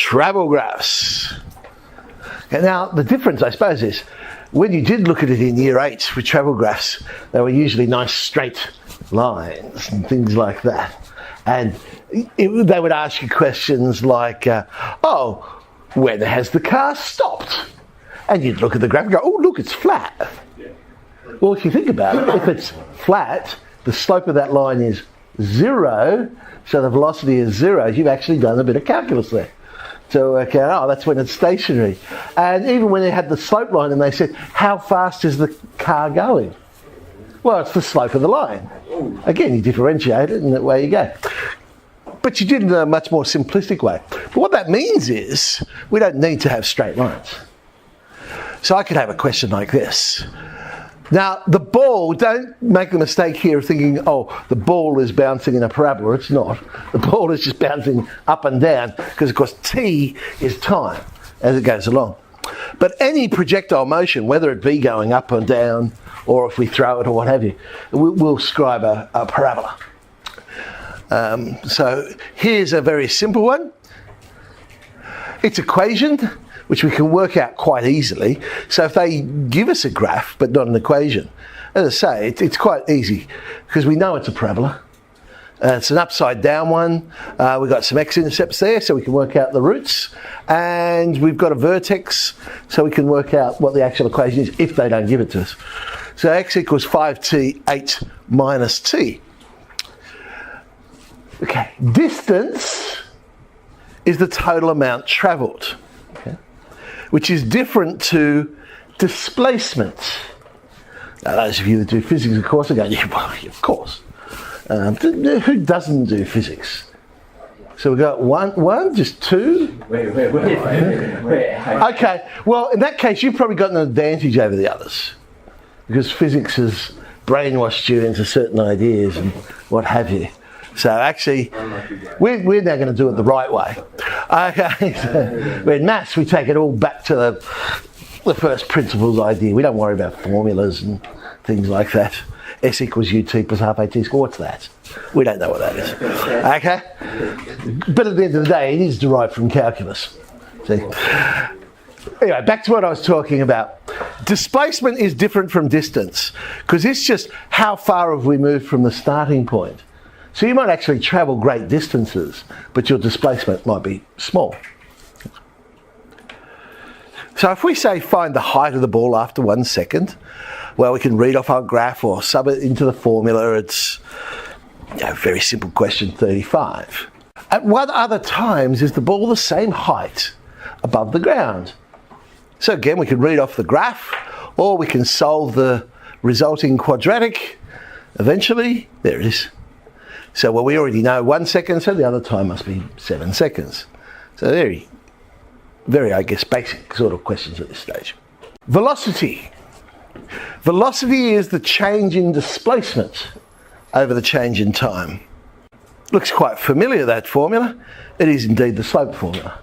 travel graphs. And now the difference, I suppose, is when you did look at it in year 8 with travel graphs, they were usually nice straight lines and things like that. And they would ask you questions like, oh, when has the car stopped? And you'd look at the graph and go, oh, look, it's flat. Well, if you think about it, if it's flat, the slope of that line is 0, so the velocity is 0. You've actually done a bit of calculus there to work out, oh, that's when it's stationary. And even when they had the slope line and they said, how fast is the car going? Well, it's the slope of the line. Again, you differentiate it and away you go. But you did it in a much more simplistic way. But what that means is we don't need to have straight lines. So I could have a question like this. Now, the ball, don't make the mistake here of thinking, oh, the ball is bouncing in a parabola. It's not. The ball is just bouncing up and down because, of course, t is time as it goes along. But any projectile motion, whether it be going up and down or if we throw it or what have you, we'll describe a parabola. So here's a very simple one. It's equation, which we can work out quite easily. So if they give us a graph, but not an equation, as I say, it's quite easy because we know it's a parabola. It's an upside down one. We've got some x-intercepts there, so we can work out the roots. And we've got a vertex, so we can work out what the actual equation is if they don't give it to us. So x equals 5t 8 minus t. Okay, distance is the total amount travelled, okay, which is different to displacement. Now, those of you that do physics, of course, are going, yeah, well, of course. Who doesn't do physics? So we've got one, just two? Wait. Okay, well, in that case, you've probably got an advantage over the others because physics has brainwashed you into certain ideas and what have you. So actually, we're now going to do it the right way. Okay, so in maths, we take it all back to the first principles idea. We don't worry about formulas and things like that. S equals ut plus half at squared. What's that? We don't know what that is. Okay? But at the end of the day, it is derived from calculus. See? Anyway, back to what I was talking about. Displacement is different from distance because it's just how far have we moved from the starting point. So you might actually travel great distances, but your displacement might be small. So if we say find the height of the ball after 1 second, well, we can read off our graph or sub it into the formula. It's a very simple question, 35. At what other times is the ball the same height above the ground? So again, we can read off the graph, or we can solve the resulting quadratic. Eventually, there it is. So, well, we already know 1 second, so the other time must be 7 seconds. So very, I guess, basic sort of questions at this stage. Velocity. Velocity is the change in displacement over the change in time. Looks quite familiar, that formula. It is indeed the slope formula.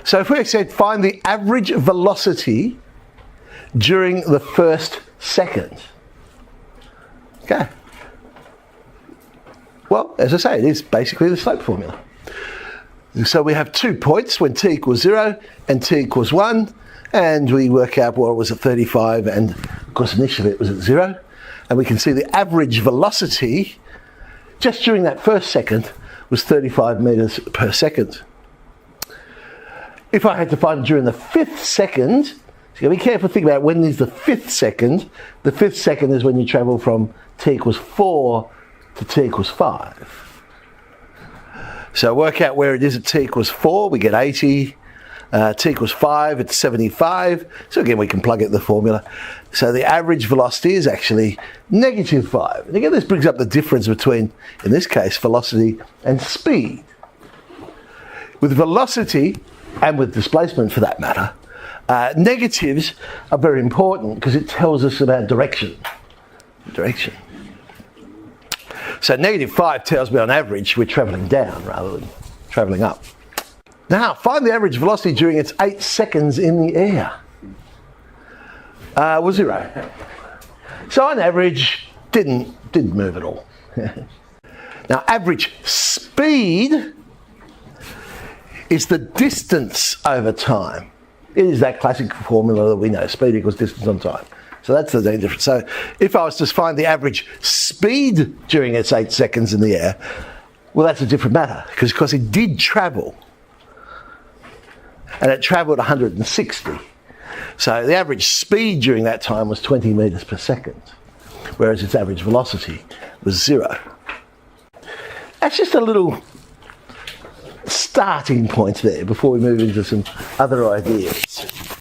So if we said find the average velocity during the first second. Okay. Well, as I say, it is basically the slope formula. So we have 2 points when t equals 0 and t equals 1, and we work out what was at 35, and of course initially it was at 0, and we can see the average velocity just during that first second was 35 metres per second. If I had to find it during the 5th second, so you got to be careful, think about when is the 5th second. The 5th second is when you travel from t equals 4 to t equals 5. So work out where it is at t equals 4, we get 80. T equals 5, it's 75. So again, we can plug it in the formula. So the average velocity is actually -5. And again, this brings up the difference between, in this case, velocity and speed. With velocity, and with displacement for that matter, negatives are very important because it tells us about direction. So -5 tells me on average we're travelling down rather than travelling up. Now, find the average velocity during its 8 seconds in the air. Was 0. So on average, didn't move at all. Now, average speed is the distance over time. It is that classic formula that we know, speed equals distance on time. So that's the main difference. So if I was to find the average speed during its 8 seconds in the air, well, that's a different matter, because it did travel. And it travelled 160. So the average speed during that time was 20 metres per second, whereas its average velocity was 0. That's just a little starting point there before we move into some other ideas.